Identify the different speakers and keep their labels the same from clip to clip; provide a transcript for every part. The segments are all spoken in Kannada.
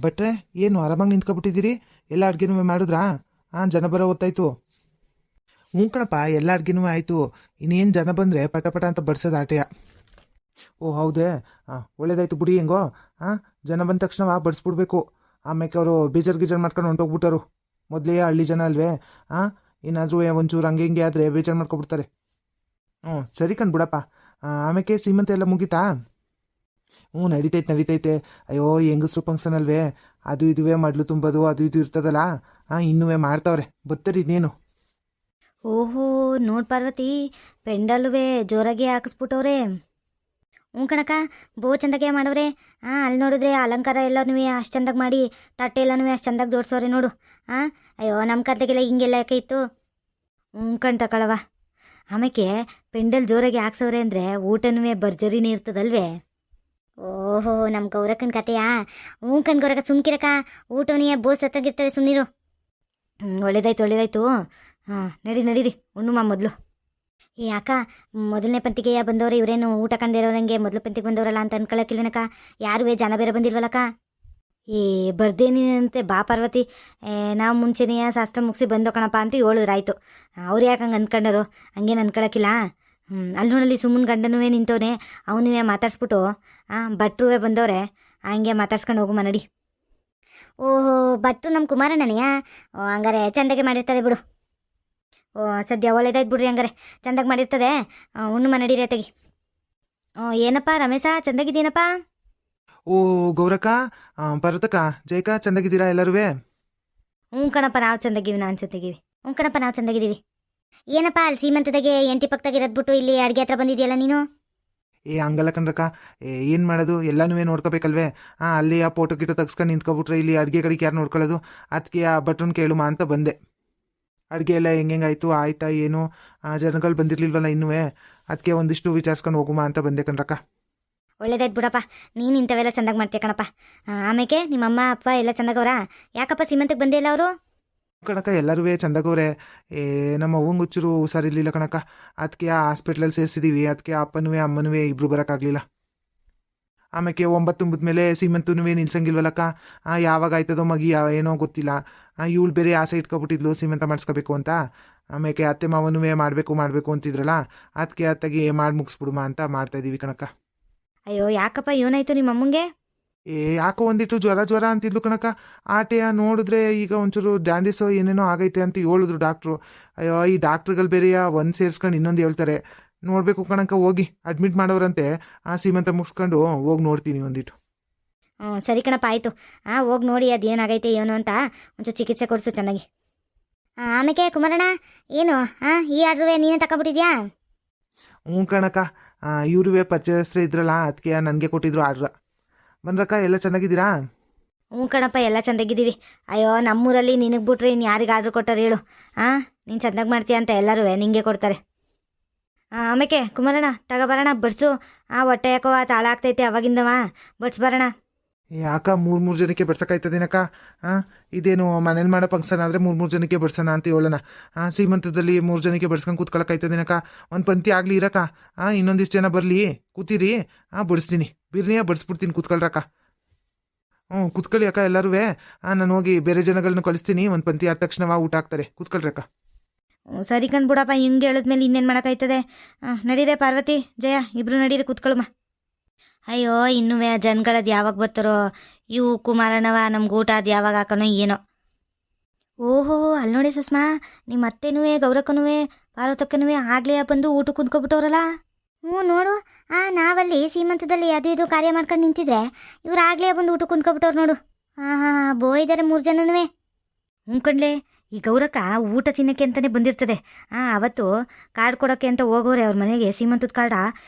Speaker 1: ಭಟ್ರೆ, ಏನು ಆರಾಮಾಗಿ ನಿಂತ್ಕೊಬಿಟ್ಟಿದ್ದೀರಿ? ಎಲ್ಲ ಅಡುಗೆನೂ ಮಾಡಿದ್ರಾ? ಜನ ಬರೋ ಹೊತ್ತಾಯ್ತು. ಹ್ಞೂ ಕಣಪ್ಪ, ಎಲ್ಲ ಅಡುಗೆನೂ ಆಯಿತು. ಇನ್ನೇನು ಜನ ಬಂದರೆ ಪಟ ಪಟ ಅಂತ ಬಡ್ಸೋದು ಆಟೆಯ. ಓ ಹೌದೇ? ಒಳ್ಳೇದಾಯ್ತು ಬಿಡಿ. ಹೆಂಗೋ ಜನ ಬಂದ ತಕ್ಷಣ ಬಡಿಸ್ಬಿಡ್ಬೇಕು. ಆಮೇಲೆ ಅವರು ಬೇಜಾರು ಗೀಜಾರು ಮಾಡ್ಕೊಂಡು ಹೊಂಟೋಗ್ಬಿಟ್ಟರು. ಮೊದಲೇ ಹಳ್ಳಿ ಜನ ಅಲ್ವೇ? ಏನಾದರೂ ಒಂಚೂರು ಹಂಗೆ ಹಿಂಗೆ ಆದರೆ ಬೇಜಾರು ಮಾಡ್ಕೊಬಿಡ್ತಾರೆ. ಸರಿ ಕಣ್ ಬಿಡಪ್ಪ. ಆಮೇಲೆ ಸೀಮಂತ ಎಲ್ಲ ಮುಗೀತಾ? ನಡೀತೈತೆ. ಅಯ್ಯೋ, ಹೆಂಗಸ್ರು ಫಂಕ್ಷನ್ ಅಲ್ವೇ, ಅದು ಇದುವೇ ಮಡ್ಲು ತುಂಬೋದು ಅದು ಇದು ಇರ್ತದಲ್ಲ. ಇನ್ನೂ ಮಾಡ್ತಾವ್ರೆ, ಬತ್ತರಿ ಇನ್ನೇನು.
Speaker 2: ಓಹೋ, ನೋಡ್ ಪಾರ್ವತಿ, ಪೆಂಡಲ್ವೇ ಜೋರಾಗಿ ಹಾಕಿಸ್ಬಿಟ್ಟವ್ರೆ. ಹ್ಞೂ ಕಣಕ್ಕ, ಚಂದಾಗೆ ಮಾಡವ್ರೆ. ಅಲ್ಲಿ ನೋಡಿದ್ರೆ ಅಲಂಕಾರ ಎಲ್ಲನೂ ಅಷ್ಟು ಚಂದಾಗಿ ಮಾಡಿ, ತಟ್ಟೆ ಎಲ್ಲನೂ ಅಷ್ಟು ಚಂದಾಗಿ ಜೋಡಿಸೋರೆ ನೋಡು. ಅಯ್ಯೋ, ನಮ್ಮ ಕತೆಗೆಲ್ಲ ಹಿಂಗೆಲ್ಲ ಯಾಕೆ ಇತ್ತು? ಕಣ್ ತಗೊಳವ. ಆಮೇಲೆ ಪೆಂಡಲ್ ಜೋರಾಗಿ ಹಾಕ್ಸವ್ರೆ ಅಂದರೆ ಊಟನೂ ಭರ್ಜರಿನೇ ಇರ್ತದಲ್ವೇ? ಓಹೋ, ನಮ್ಮ ಗೌರಕ್ಕನ ಕತೆಯಾ? ಕಣ್ ಗೌರಕ್ಕ, ಸುಮ್ಕಿರಕ್ಕ. ಊಟನೇ ಸತ್ತಾಗಿರ್ತದೆ, ಸುಮ್ಮನಿರು. ಒಳ್ಳೇದಾಯ್ತು. ನಡೀರಿ ಉಣ್ಣುಮ್ಮ ಮೊದಲು. ಅಕ್ಕ, ಮೊದಲನೇ ಪಂತಿಗೆ ಬಂದವ್ರೆ ಇವರೇನು ಊಟ ಕಂಡಿರೋರಂಗೆ ಮೊದಲು ಪಂತಿಗೆ ಬಂದವರಲ್ಲ ಅಂತ ಅನ್ಕೊಳಕ್ಕಿಲ್ವೇನಕ್ಕ? ಯಾರುವೇ ಜನ ಬೇರೆ ಬಂದಿಲ್ವಲ್ಲಕ್ಕ? ಬರ್ದೇನಂತೆ ಬಾ ಪಾರ್ವತಿ. ನಾವು ಮುಂಚೆನೇ ಶಾಸ್ತ್ರ ಮುಗಿಸಿ ಬಂದೋ ಕಣಪ್ಪ ಅಂತ ಹೇಳಿದ್ರಾಯ್ತು. ಅವ್ರು ಯಾಕೆ ಹಂಗೆ ಅಂದ್ಕೊಂಡರು? ಹಂಗೇನು ಅನ್ಕೊಳಕ್ಕಿಲ್ಲ. ಅಲ್ಲಿ ನೋಡಲ್ಲಿ ಸುಮ್ಮನೆ ಗಂಡನೂ ನಿಂತವನೆ, ಅವನೂ ಮಾತಾಡ್ಸ್ಬಿಟ್ಟು ಭಟ್ರೂ ಬಂದವ್ರೆ, ಹಂಗೆ ಮಾತಾಡ್ಸ್ಕೊಂಡು ಹೋಗು ನಡಿ. ಓಹೋ, ಭಟ್ರು ನಮ್ಮ ಕುಮಾರಣ್ಣನೆಯಾ? ಹಂಗಾರೆ ಚಂದಾಗೆ ಮಾಡಿರ್ತದೆ ಬಿಡು. ಸದ್ಯ ಒಳ್ಳೇದಾಯ್ತು ಬಿಡ್ರಿ. ಹಂಗಾರೆ ಚಂದಾಗಿ ಮಾಡಿರ್ತದೆ. ಉಣ್ಣು ನಡೀರಿ ತೆಗಿ. ಏನಪ್ಪ ರಮೇಶ, ಚಂದಾಗಿದ್ದೀನಪ್ಪ?
Speaker 1: ಓ ಗೌರಕ್ಕ, ಭರತಕ್ಕ, ಜಯಕ, ಚಂದಾಗಿದ್ದೀರಾ ಎಲ್ಲರೂ?
Speaker 2: ಕಣಪ್ಪ, ನಾವು ಚಂದಾಗಿವಿ. ಕಣಪ್ಪ, ನಾವು ಚಂದಾಗಿದ್ದೀವಿ. ಏನಪ್ಪ ಅಲ್ಲಿ ಸೀಮಂತದಾಗೆ ಎಂಟಿ ಪಕ್ಕದಾಗ ಇರೋದ್ಬಿಟ್ಟು ಇಲ್ಲಿ ಅಡುಗೆ ಹತ್ರ ಬಂದಿದೆಯಲ್ಲ ನೀನು?
Speaker 1: ಹಂಗಲ್ಲ ಕಣ್ರಕ್ಕ, ಏನು ಮಾಡೋದು, ಎಲ್ಲನೂ ನೋಡ್ಕೋಬೇಕಲ್ವೇ? ಅಲ್ಲಿ ಆ ಫೋಟೋ ಗಿಟೋ ತೆಗ್ಸ್ಕೊಂಡು ನಿಂತ್ಕೊಬಿಟ್ರೆ ಇಲ್ಲಿ ಅಡುಗೆ ಕಡೆಗೆ ಯಾರು ನೋಡ್ಕೊಳ್ಳೋದು? ಅದಕ್ಕೆ ಆ ಭಟ್ರನ್ನ ಕೇಳುಮ ಅಂತ ಬಂದೆ. ಅಡುಗೆ ಎಲ್ಲ ಹೆಂಗಾಯ್ತು, ಆಯ್ತಾ ಏನು? ಜನಗಳು ಬಂದಿರಲಿಲ್ವಲ್ಲ ಇನ್ನೂ, ಅದಕ್ಕೆ ಒಂದಿಷ್ಟು ವಿಚಾರಿಸ್ಕೊಂಡು ಹೋಗುಮ ಅಂತ ಬಂದೆ ಕಣ್ರಕ್ಕ.
Speaker 2: ಒಳ್ಳೇದಾಯ್ತು ಬಿಡಪ್ಪ, ನೀನು ಇಂಥವೆಲ್ಲ ಚಂದಾಗಿ ಮಾಡ್ತೀಯ ಕಣಪ್ಪ. ಆಮೇಲೆ ನಿಮ್ಮಮ್ಮ ಅಪ್ಪ ಎಲ್ಲ ಚಂದಾಗವ್ರ? ಯಾಕಪ್ಪ ಸೀಮಂತಕ್ಕೆ ಬಂದೇ ಇಲ್ಲ ಅವರು?
Speaker 1: ಕಣಕ್ಕ, ಎಲ್ಲರೂ ಚಂದಾಗವ್ರೆ. ನಮ್ಮ ಅವ್ವಂಗೆ ಹುಚ್ಚರು ಹುಷಾರಿರ್ಲಿಲ್ಲ ಕಣಕ್ಕ, ಅದಕ್ಕೆ ಆ ಹಾಸ್ಪಿಟ್ಲಲ್ಲಿ ಸೇರಿಸಿದ್ದೀವಿ. ಅದಕ್ಕೆ ಅಪ್ಪನೂ ಅಮ್ಮನೂ ಇಬ್ಬರು ಬರೋಕ್ಕಾಗಲಿಲ್ಲ. ಆಮೇಲೆ 9 ತುಂಬಿದ ಮೇಲೆ ಸೀಮಂತೂ ನಿಲ್ಸಂಗಿಲ್ವಲ್ಲಕ್ಕ. ಯಾವಾಗ ಆಯ್ತದೋ ಮಗಿ ಏನೋ ಗೊತ್ತಿಲ್ಲ. ಇವಳು ಬೇರೆ ಆಸೆ ಇಟ್ಕೊಬಿಟ್ಟಿದ್ಲು ಸೀಮಂತ ಮಾಡಿಸ್ಕೋಬೇಕು ಅಂತ. ಆಮೇಲೆ ಅತ್ತೆ ಮಾವನೂ ಮಾಡಬೇಕು ಅಂತಿದ್ರಲ್ಲ, ಅದಕ್ಕೆ ಅತ್ತಗೆ ಮಾಡಿ ಮುಗಿಸ್ಬಿಡುಮ ಅಂತ ಮಾಡ್ತಾಯಿದ್ದೀವಿ ಕಣಕ್ಕ.
Speaker 2: ಅಯ್ಯೋ, ಯಾಕಪ್ಪ, ಏನಾಯ್ತು ನಿಮ್ಮ ಅಮ್ಮಂಗೆ?
Speaker 1: ಯಾಕೋ ಒಂದಿಟ್ಟು ಜ್ವರ ಅಂತಿದ್ಲು ಕಣಕ್ಕ. ಆಟೆಯ ನೋಡಿದ್ರೆ ಈಗ ಒಂಚೂರು ಜಾಂಡೀಸೋ ಏನೇನೋ ಆಗೈತೆ ಅಂತ ಹೇಳಿದ್ರು ಡಾಕ್ಟ್ರು. ಅಯ್ಯೋ, ಈ ಡಾಕ್ಟ್ರುಗಳು ಬೇರೆಯ ಒಂದು ಸೇರಿಸ್ಕೊಂಡು ಇನ್ನೊಂದು ಹೇಳ್ತಾರೆ. ನೋಡಬೇಕು ಕಣಕ್ಕ, ಹೋಗಿ ಅಡ್ಮಿಟ್ ಮಾಡೋರಂತೆ. ಸೀಮಂತ ಮುಗಿಸ್ಕೊಂಡು ಹೋಗಿ ನೋಡ್ತೀನಿ ಒಂದಿಟ್ಟು.
Speaker 2: ಸರಿ ಕಣಪ್ಪ, ಆಯಿತು. ಹೋಗಿ ನೋಡಿ ಅದು ಏನಾಗೈತೆ ಏನು ಅಂತ ಒಂಚೂರು ಚಿಕಿತ್ಸೆ ಕೊಡಿಸು ಚೆನ್ನಾಗಿ. ಆಮೇಲೆ ಕುಮಾರಣ್ಣ, ಏನು ಈ ಆರ್ಡ್ರುವೆ ನೀನೇ ತಗೊಬಿಟ್ಟಿದ್ಯಾ?
Speaker 1: ಕಣಕ್ಕ, ಇವ್ರುವೇ ಪರಿಚಯಸ್ಥರು ಇದ್ರಲ್ಲ, ಅದಕ್ಕೆ ನನಗೆ ಕೊಟ್ಟಿದ್ರು ಆರ್ಡ್ರ. ಬಂದ್ರಕ್ಕ, ಎಲ್ಲ ಚೆನ್ನಾಗಿದ್ದೀರಾ?
Speaker 2: ಕಣಪ್ಪ, ಎಲ್ಲ ಚೆಂದಾಗಿದ್ದೀವಿ. ಅಯ್ಯೋ, ನಮ್ಮೂರಲ್ಲಿ ನಿನಗೆ ಬಿಟ್ರೆ ಇನ್ನು ಯಾರಿಗೆ ಆರ್ಡ್ರ್ ಕೊಟ್ಟಾರೆ ಹೇಳು? ನೀನು ಚೆಂದಾಗಿ ಮಾಡ್ತೀಯ ಅಂತ ಎಲ್ಲರೂ ನಿಂಗೆ ಕೊಡ್ತಾರೆ. ಆಮೇಲೆ ಕುಮಾರಣ್ಣ, ತಗೋಬರೋಣ, ಬಡ್ಸು. ಹೊಟ್ಟೆ ಯಾಕೋ ತಾಳ ಆಗ್ತೈತೆ ಅವಾಗಿಂದವ, ಬಡ್ಸ್ಬರೋಣ.
Speaker 1: ಯಾಕ 3 ಜನಕ್ಕೆ ಬಡ್ಸೋಕ್ಕಾಯ್ತದೇನಕ್ಕ? ಇದೇನು ಮನೇಲಿ ಮಾಡೋ ಫಂಕ್ಷನ್ ಆದರೆ 3 ಜನಕ್ಕೆ ಬಡ್ಸೋಣ ಅಂತ ಹೇಳೋಣ. ಸೀಮಂತದಲ್ಲಿ 3 ಜನಕ್ಕೆ ಬಡ್ಸ್ಕೊಂಡು ಕೂತ್ಕೊಳ್ಳೋಕ್ಕಾಯ್ತದೇನಕ್ಕ? ಒಂದು ಪಂಕ್ತಿ ಆಗಲಿ ಇರಕ್ಕ. ಇನ್ನೊಂದಿಷ್ಟು ಜನ ಬರಲಿ, ಕೂತೀರಿ. ಬಡಿಸ್ತೀನಿ, ಬಿರ್ನಿಯ ಬಡಿಸ್ಬಿಡ್ತೀನಿ, ಕೂತ್ಕೊಳ್ರಕ್ಕ. ಕೂತ್ಕೊಳ್ಳಿ ಅಕ್ಕ ಎಲ್ಲರೂ. ನಾನು ಹೋಗಿ ಬೇರೆ ಜನಗಳನ್ನ ಕಳಿಸ್ತೀನಿ. ಒಂದು ಪಂಕ್ತಿ ಆದ ತಕ್ಷಣ ಊಟ ಹಾಕ್ತಾರೆ, ಕೂತ್ಕೊಳ್ರಕ್ಕ.
Speaker 2: ಸರಿ ಕಣ್ಬಿಡಪ್ಪ, ಹಿಂಗೆ ಹೇಳಿದ್ಮೇಲೆ ಇನ್ನೇನು ಮಾಡೋಕ್ಕಾಯ್ತದೆ? ನಡೀರೆ ಪಾರ್ವತಿ, ಜಯ, ಇಬ್ರು ನಡೀರಿ, ಕೂತ್ಕೊಳಮ್ಮ. ಅಯ್ಯೋ, ಇನ್ನೂ ಜನಗಳದ್ದು ಯಾವಾಗ ಬರ್ತಾರೋ? ಇವು ಕುಮಾರಣ್ಣವ ನಮ್ಗೆ ಊಟ ಅದು ಯಾವಾಗ ಹಾಕೋಣ ಏನೋ. ಓಹೋ, ಅಲ್ಲಿ ನೋಡಿ ಸುಷ್ಮಾ, ನಿಮ್ಮ ಅತ್ತೆನೂ ಗೌರಕ್ಕನೂ ಪಾರ್ವತಕ್ಕನೂ ಆಗಲೇ ಬಂದು ಊಟ ಕುಂತ್ಕೊಬಿಟ್ಟವ್ರಲ್ಲ. ನೋಡು, ನಾವಲ್ಲಿ ಸೀಮಂತದಲ್ಲಿ ಅದು ಇದು ಕಾರ್ಯ ಮಾಡ್ಕೊಂಡು ನಿಂತಿದ್ರೆ ಇವ್ರು ಆಗಲೇ ಬಂದು ಊಟ ಕುಂತ್ಕೊಬಿಟ್ಟವ್ರು ನೋಡು. ಬೋಯ್ದಾರೆ 3 ಜನನೂ. ಕಣ್ಲೆ, ಈ ಗೌರಕ್ಕ ಊಟ ತಿನ್ನೋಕ್ಕೆ ಅಂತಲೇ ಬಂದಿರ್ತದೆ. ಅವತ್ತು ಕಾರ್ಡ್ ಕೊಡೋಕ್ಕೆ ಅಂತ ಹೋಗೋರೆ ಅವ್ರ ಮನೆಗೆ, ಸೀಮಂತದ ಕಾರ್ಡ.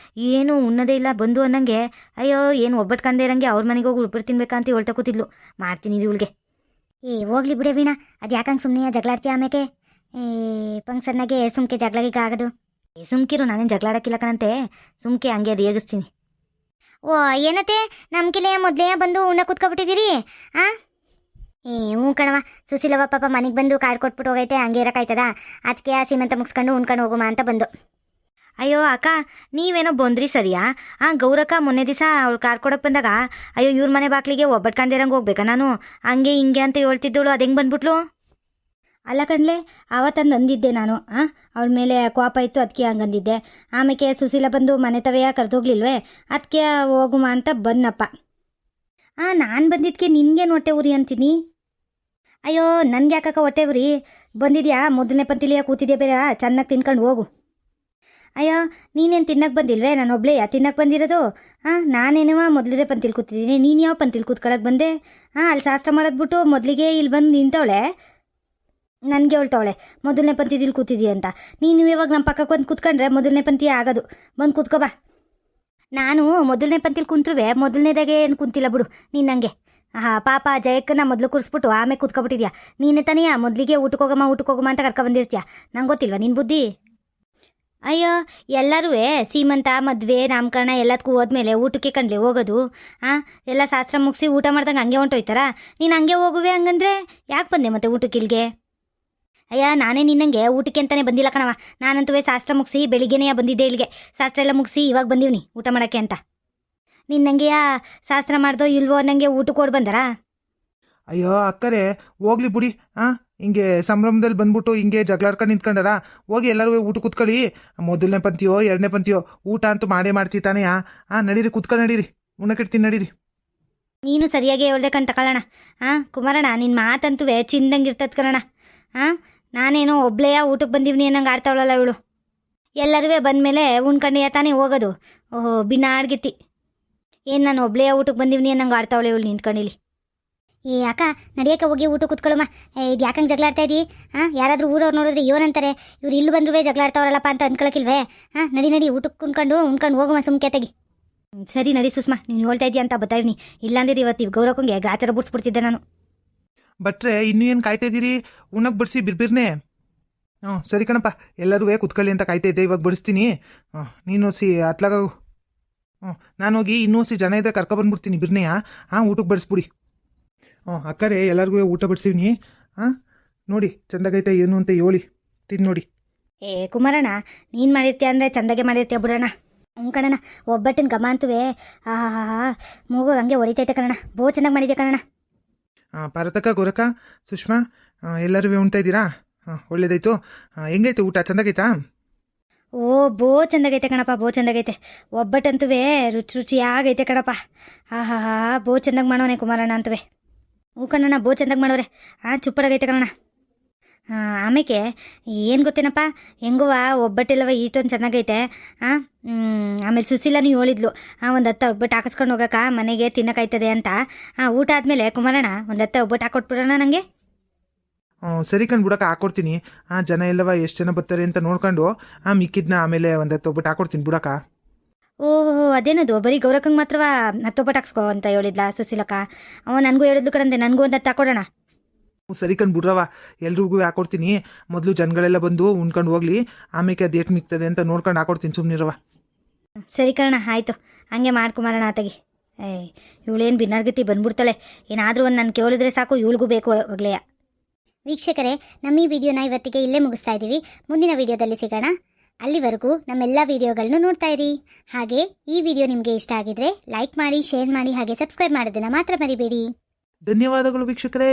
Speaker 2: ಏನು ಉಣ್ಣೋದೇ ಇಲ್ಲ ಬಂದು ಅನ್ನಂಗೆ. ಅಯ್ಯೋ, ಏನು ಒಬ್ಬಟ್ಟು ಕಂಡೇ ಇರಂಗೆ ಅವ್ರ ಮನೆಗೆ ಹೋಗಿ ಉಳ್ಬಿಟ್ಟು ತಿನ್ಬೇಕಂತ ಹೇಳ್ತಾ ಕೂತಿದ್ಲು. ಮಾಡ್ತೀನಿ ಇವಳಿಗೆ. ಹೋಗ್ಲಿ ಬಿಡೆ ವೀಣಾ, ಅದು ಯಾಕಂಗೆ ಸುಮ್ಮನೆ ಜಗಳಾಡ್ತೀಯ? ಆಮೇಲೆ ಫಂಕ್ಷನ್ನಾಗೆ ಸುಮ್ಕೆ ಜಗಳಗೀಗ ಆಗೋದು? ಸುಮ್ಕಿರು, ನಾನೇನು ಜಗಳಾಡೋಕ್ಕಿಲ್ಲ ಕಣಂತೆ, ಸುಮ್ಕೆ ಹಂಗೆ ರೇಗಿಸ್ತೀನಿ. ಏನತ್ತೆ, ನಮ್ಗಿಲೇ ಮೊದಲೇ ಬಂದು ಉಣ್ಣ ಕೂತ್ಕೊಬಿಟ್ಟಿದ್ದೀರಿ? ಕಣವ, ಸುಶೀಲವ ಪಾಪ ಮನೆಗೆ ಬಂದು ಕಾರ್ಡ್ ಕೊಟ್ಬಿಟ್ಟು ಹೋಗೈತೆ, ಹಂಗೆ ಇರೋಕ್ಕಾಯ್ತದ? ಅದಕ್ಕೆ ಸೀಮಂತ ಮುಗಿಸ್ಕೊಂಡು ಉಣ್ಕೊಂಡು ಹೋಗುಮ ಅಂತ ಬಂದು. ಅಯ್ಯೋ ಅಕ್ಕ, ನೀವೇನೋ ಬಂದ್ರಿ ಸರಿಯಾ? ಗೌರಕ್ಕ ಮೊನ್ನೆ ದಿವಸ ಅವಳು ಕಾರ್ ಕೊಡಕ್ಕೆ ಬಂದಾಗ, ಅಯ್ಯೋ ಇವ್ರ ಮನೆ ಬಾಕ್ಲಿಗೆ ಒಬ್ಬಟ್ಟು ಕಾಣ್ದಿರಂಗೆ ಹೋಗ್ಬೇಕಾ ನಾನು, ಹಂಗೆ ಹಿಂಗೆ ಅಂತ ಹೇಳ್ತಿದ್ದಳು, ಅದು ಹೆಂಗೆ ಬಂದ್ಬಿಟ್ಲು? ಅಲ್ಲ ಕಣ್ಲೆ, ಆವತ್ತಂದು ಅಂದಿದ್ದೆ ನಾನು, ಅವಳ ಮೇಲೆ ಕೋಪ ಇತ್ತು ಅದಕ್ಕೆ ಹಂಗಂದಿದ್ದೆ. ಆಮೇಲೆ ಸುಶೀಲ ಬಂದು ಮನೆ ತವೆಯ ಕರೆದೋಗ್ಲಿಲ್ವೇ, ಅದಕ್ಕೆ ಹೋಗುಮ ಅಂತ ಬಂದಪ್ಪ. ನಾನು ಬಂದಿದ್ದಕ್ಕೆ ನಿನ್ಗೇನು ಹೊಟ್ಟೆ ಉರಿ ಅಂತೀನಿ? ಅಯ್ಯೋ ನನಗೆ ಯಾಕಕ್ಕ ಹೊಟ್ಟೆ ಉರಿ? ಬಂದಿದ್ಯಾ ಮೊದಲನೇ ಪಂತಿಲಿಯ ಕೂತಿದ್ಯಾ ಬೇರೆ, ಚೆನ್ನಾಗಿ ತಿನ್ಕೊಂಡು ಹೋಗು. ಅಯ್ಯೋ ನೀನೇನು ತಿನ್ನಕ್ಕೆ ಬಂದಿಲ್ವೇ? ನಾನು ಒಬ್ಳೆಯಾ ತಿನ್ನಕ್ಕೆ ಬಂದಿರೋದು? ನಾನೇನವ ಮೊದಲನೇ ಪಂತಿಲಿ ಕೂತಿದ್ದೀನಿ, ನೀನು ಯಾವ ಪಂತಿಲಿ ಕೂತ್ಕೊಳಕ್ಕೆ ಬಂದೆ? ಅಲ್ಲಿ ಶಾಸ್ತ್ರ ಮಾಡೋದ್ಬಿಟ್ಟು ಮೊದಲಿಗೆ ಇಲ್ಲಿ ಬಂದು ನಿಂತವಳೆ, ನನಗೆ ಹೇಳ್ತವಳೆ ಮೊದಲನೇ ಪಂತಿದಿಲ್ಲಿ ಕೂತಿದ್ದೀಯ ಅಂತ. ನೀನು ಇವಾಗ ನಮ್ಮ ಪಕ್ಕಕ್ಕೆ ಬಂದು ಕೂತ್ಕೊಂಡ್ರೆ ಮೊದಲನೇ ಪಂತಿಯೇ ಆಗೋದು. ಬಂದು ಕೂತ್ಕೋ ಬಾ. ನಾನು ಮೊದಲನೇ ಪಂತಿಲಿ ಕುಂತ್ರುವೆ ಮೊದಲನೇದಾಗೆ ಏನು ಕುಂತಿಲ್ಲ ಬಿಡು ನೀನು ನನಗೆ. ಪಾಪ ಜಯಕ್ಕನ್ನ ಮೊದಲು ಕೂರಿಸ್ಬಿಟ್ಟು ಆಮೇಲೆ ಕೂತ್ಕೊಬಿಟ್ಟಿದ್ಯಾ. ನೀನೇ ತಾನೆಯಾ ಮೊದಲಿಗೆ ಊಟಕ್ಕೆ ಹೋಗಮ್ಮ ಅಂತ ಕರ್ಕೊಬಂದಿರ್ತೀಯ. ನಂಗೆ ಗೊತ್ತಿಲ್ವಾ ನಿನ್ನ ಬುದ್ಧಿ? ಅಯ್ಯೋ ಎಲ್ಲರೂ ಸೀಮಂತ ಮದುವೆ ನಾಮಕರಣ ಎಲ್ಲದಕ್ಕೂ ಹೋದ್ಮೇಲೆ ಊಟಕ್ಕೆ ಕಂಡ್ಲಿ ಹೋಗೋದು. ಎಲ್ಲ ಶಾಸ್ತ್ರ ಮುಗಿಸಿ ಊಟ ಮಾಡ್ದಂಗೆ ಹಂಗೆ ಹೊಂಟೋಯ್ತಾರ. ನೀನು ಹಂಗೆ ಹೋಗುವೆ ಹಂಗಂದ್ರೆ ಯಾಕೆ ಬಂದೆ ಮತ್ತೆ ಊಟಕ್ಕೆ ಇಲ್ಲಿಗೆ? ಅಯ್ಯ ನಾನೇ ನಿನ್ನಂಗೆ ಊಟಕ್ಕೆ ಅಂತಲೇ ಬಂದಿಲ್ಲ ಕಣವ. ನಾನಂತೂ ಶಾಸ್ತ್ರ ಮುಗಿಸಿ ಬೆಳಿಗ್ಗೆನೇ ಬಂದಿದ್ದೆ ಇಲ್ಲಿಗೆ. ಶಾಸ್ತ್ರ ಎಲ್ಲ ಮುಗಿಸಿ ಇವಾಗ ಬಂದೀವ್ನಿ ಊಟ ಮಾಡೋಕ್ಕೆ ಅಂತ. ನಿನ್ನಂಗೆ ಶಾಸ್ತ್ರ ಮಾಡ್ದೋ ಇಲ್ವೋ ಅನ್ನಂಗೆ ಊಟಕ್ಕೆ ಕೊಡು ಬಂದಾರಾ?
Speaker 1: ಅಯ್ಯೋ ಅಕ್ಕರೇ ಹೋಗ್ಲಿ ಬಿಡಿ. ಹಿಂಗೆ ಸಂಭ್ರಮದಲ್ಲಿ ಬಂದ್ಬಿಟ್ಟು ಹಿಂಗೆ ಜಗಳಾಡ್ಕೊಂಡು ನಿಂತ್ಕೊಂಡಾರ. ಹೋಗಿ ಎಲ್ಲರೂ ಊಟ ಕೂತ್ಕೊಳ್ಳಿ. ಮೊದಲನೇ ಪಂತಿಯೋ ಎರಡನೇ ಪಂತಿಯೋ ಊಟ ಅಂತೂ ಮಾಡೇ ಮಾಡ್ತೀತಾನೆ. ನಡೀರಿ ಕೂತ್ಕೊಂಡು ನಡೀರಿ, ಉಣ್ಣಕ್ಕಿಡ್ತೀನಿ ನಡೀರಿ.
Speaker 2: ನೀನು ಸರಿಯಾಗಿ ಹೇಳ್ದೆ ಕಣ್ ತಗೊಳ್ಳೋಣ. ಕುಮಾರಣ್ಣ ನಿನ್ನ ಮಾತಂತೂ ಚಿಂದಂಗಿರ್ತದ ಕಣಣ್ಣ. ನಾನೇನೋ ಒಬ್ಳೆಯ ಊಟಕ್ಕೆ ಬಂದೀವ್ನಿ ಅನ್ನಂಗೆ ಆಡ್ತಾವಳಲ್ಲ ಇವಳು. ಎಲ್ಲರೂ ಬಂದಮೇಲೆ ಉಣ್ಕಂಡು ತಾನೇ ಹೋಗೋದು. ಓಹೋ ಬಿನ್ನಾಡ್ಗಿತ್ತಿ. ಏನು ನಾನು ಒಬ್ಳೆಯ ಊಟಕ್ಕೆ ಬಂದೀವ್ನಿ ಅನ್ನಂಗೆ ಆಡ್ತಾವಳೆ ಇವಳು ನಿಂತ್ಕೊಂಡಿಲಿ. ಏ ಅಕ್ಕ ನಡಿಯೋಕೆ ಹೋಗಿ ಊಟ ಕೂತ್ಕೊಳ್ಳಮ್ಮ. ಇದು ಯಾಕಂಗೆ ಜಗಳ ಆಡ್ತಾ ಇದ್ದೀ? ಯಾರಾದರೂ ಊರವ್ರು ನೋಡಿದ್ರೆ ಇವನಂತಾರೆ ಇವ್ರು ಇಲ್ಲಿ ಬಂದ್ರೂ ಜಗಳ ಆಡ್ತಾವ್ರಲ್ಲಪ್ಪ ಅಂತ ಅಂದ್ಕೊಳಕಿಲ್ವೇ? ನಡಿ ಊಟಕ್ಕೆ ಉಣ್ಕೊಂಡು ಹೋಗುವ ಸುಮ್ಕೆ ತೆಗಿ. ಸರಿ ನಡಿ ಸುಷ್ಮಾ, ನೀನು ಹೇಳ್ತಾ ಇದ್ದೀಯ ಅಂತ ಬತ್ತಾಯಿವ್ನಿ. ಇಲ್ಲಾಂದಿರಿ ಇವತ್ತು ಗೌರವಕ್ಕಂಗೆ ಗ್ರಾಚಾರ ಬಿಡಿಸ್ಬಿಡ್ತಿದ್ದೆ ನಾನು.
Speaker 1: ಬಟ್ರೆ ಇನ್ನೂ ಏನು ಕಾಯ್ತಾ ಇದ್ದೀರಿ? ಉಣ್ಣಕ್ಕೆ ಬಿಡಿಸಿ ಬಿರ್ಬಿರ್ನೆ. ಸರಿ ಕಣಪ್ಪ, ಎಲ್ಲರೂ ಕುತ್ಕೊಳ್ಳಿ ಅಂತ ಕಾಯ್ತಾ ಇದ್ದೆ. ಇವಾಗ ಬಿಡಿಸ್ತೀನಿ. ನೀನು ಅತ್ಲಾಗ ನಾನು ಹೋಗಿ ಇನ್ನೂ ಜನ ಇದ್ದರೆ ಕರ್ಕೊಬಂದ್ಬಿಡ್ತೀನಿ ಬಿರ್ನೆಯ. ಊಟಕ್ಕೆ ಬಡಿಸ್ಬಿಡಿ. ಅಕ್ಕರೇ ಎಲ್ಲರಿಗೂ ಊಟ ಬಡಿಸಿವ್ನಿ. ನೋಡಿ ಚಂದಾಗೈತೆ ಏನು ಅಂತ ಹೇಳಿ ತಿಂದು ನೋಡಿ.
Speaker 2: ಏ ಕುಮಾರಣ್ಣ, ನೀನು ಮಾಡಿರ್ತೀಯ ಅಂದರೆ ಚಂದಾಗೆ ಮಾಡಿರ್ತೀಯ ಬಿಡೋಣ. ಕಣಣ್ಣ ಒಬ್ಬಟ್ಟಿನ ಗಮ ಅಂತುವೇ ಮೂಗು ಹಂಗೆ ಹೊಡಿತೈತೆ ಕಣಣ್ಣ. ಚೆನ್ನಾಗಿ ಮಾಡಿದ್ದೆ ಕಣಣ್ಣ.
Speaker 1: ಪಾರತಕ್ಕ ಗೋರಕ್ಕ ಸುಷ್ಮಾ ಎಲ್ಲರೂ ಉಣ್ತಾ ಇದ್ದೀರಾ? ಒಳ್ಳೇದಾಯ್ತು. ಹೆಂಗೈತೆ ಊಟ? ಚಂದಾಗೈತಾ?
Speaker 2: ಚೆಂದಾಗೈತೆ ಕಣಪ್ಪ, ಚೆಂದಾಗೈತೆ. ಒಬ್ಬಟ್ಟಂತುವೇ ರುಚಿಯಾಗೈತೆ ಕಣಪ್ಪ. ಚೆಂದಾಗಿ ಮಾಡೋನೆ ಕುಮಾರಣ್ಣ ಅಂತವೇ. ಕಣ್ಣಣ್ಣ ಚೆಂದಾಗಿ ಮಾಡೋರೆ. ಚುಪ್ಪಡಾಗೈತೆ ಕಣಣ್ಣ. ಆಮೇಲೆ ಏನು ಗೊತ್ತೇನಪ್ಪ, ಹೆಂಗುವ ಒಬ್ಬಟ್ಟಿಲ್ಲವ ಇಷ್ಟೊಂದು ಚೆನ್ನಾಗೈತೆ. ಆಮೇಲೆ ಸುಶೀಲನೂ ಹೇಳಿದ್ಲು ಒಂದು 10 ಒಬ್ಬಟ್ಟು ಹಾಕಿಸ್ಕೊಂಡು ಹೋಗಕ್ಕ ಮನೆಗೆ ತಿನ್ನೋಕಾಯ್ತದೆ ಅಂತ. ಊಟ ಆದಮೇಲೆ ಕುಮಾರಣ್ಣ ಒಂದು 10 ಒಬ್ಬಟ್ಟು ಹಾಕೊಟ್ಬಿಡೋಣ ನನಗೆ.
Speaker 1: ಸರಿ ಕಣ್ ಬಿಡಕ್ಕೆ ಹಾಕೊಡ್ತೀನಿ. ಜನ ಎಲ್ಲವ ಎಷ್ಟು ಜನ ಬರ್ತಾರೆ ಅಂತ ನೋಡ್ಕೊಂಡು ಮಿಕ್ಕಿದ್ನ ಆಮೇಲೆ ಒಂದು 10 ಒಬ್ಬಟ್ಟು ಹಾಕೊಡ್ತೀನಿ ಬಿಡಕ್ಕ.
Speaker 2: ಓಹೋ ಅದೇನದು ಬರೀ ಗೌರಕ್ಕಂಗೆ ಮಾತ್ರವ 10 ಒಬ್ಬಟ್ಟು ಹಾಕ್ಸ್ಕೊ ಅಂತ ಹೇಳಿದ್ಲ ಸುಶೀಲಕ್ಕ. ನನಗೂ ಹೇಳಿದ್ಲು ಕಣಂದೆ, ನನಗೂ ಒಂದು 10 ಹಾಕೊಡೋಣ.
Speaker 1: ಸರಿ ಕಣ್ ಬಿಡ್ರವ, ಎಲ್ರಿಗೂ ಹಾಕೊಡ್ತೀನಿ. ಮೊದಲು ಜನಗಳೆಲ್ಲ ಬಂದು ಉಣ್ಕೊಂಡು ಹೋಗ್ಲಿ, ಆಮೇಲೆ ಅದು ಏಟ್ ಮಿಕ್ತದೆ ಅಂತ ನೋಡ್ಕೊಂಡು ಹಾಕೊಡ್ತೀನಿ. ಸುಮ್ಮನಿರವ.
Speaker 2: ಸರಿ ಕಣ ಆಯಿತು, ಹಂಗೆ ಮಾಡ್ಕುಮಾರಣ ಆತಗಿ. ಇವಳೇನು ಬಿನ್ನಾರ್ಗತಿ ಬಂದ್ಬಿಡ್ತಾಳೆ. ಏನಾದರೂ ಒಂದು ನಾನು ಕೇಳಿದ್ರೆ ಸಾಕು ಇವಳಿಗೂ ಬೇಕು ಹೋಗ್ಲೆಯ.
Speaker 3: ವೀಕ್ಷಕರೇ, ನಮ್ಮ ಈ ವಿಡಿಯೋನ ಇವತ್ತಿಗೆ ಇಲ್ಲೇ ಮುಗಿಸ್ತಾ ಇದ್ದೀವಿ. ಮುಂದಿನ ವಿಡಿಯೋದಲ್ಲಿ ಸಿಗೋಣ. ಅಲ್ಲಿವರೆಗೂ ನಮ್ಮೆಲ್ಲ ವಿಡಿಯೋಗಳನ್ನು ನೋಡ್ತಾ ಇರಿ. ಹಾಗೆ ಈ ವಿಡಿಯೋ ನಿಮಗೆ ಇಷ್ಟ ಆಗಿದ್ರೆ ಲೈಕ್ ಮಾಡಿ, ಶೇರ್ ಮಾಡಿ, ಹಾಗೆ ಸಬ್ಸ್ಕ್ರೈಬ್ ಮಾಡೋದನ್ನು ಮಾತ್ರ ಮರಿಬೇಡಿ.
Speaker 1: ಧನ್ಯವಾದಗಳು ವೀಕ್ಷಕರೇ.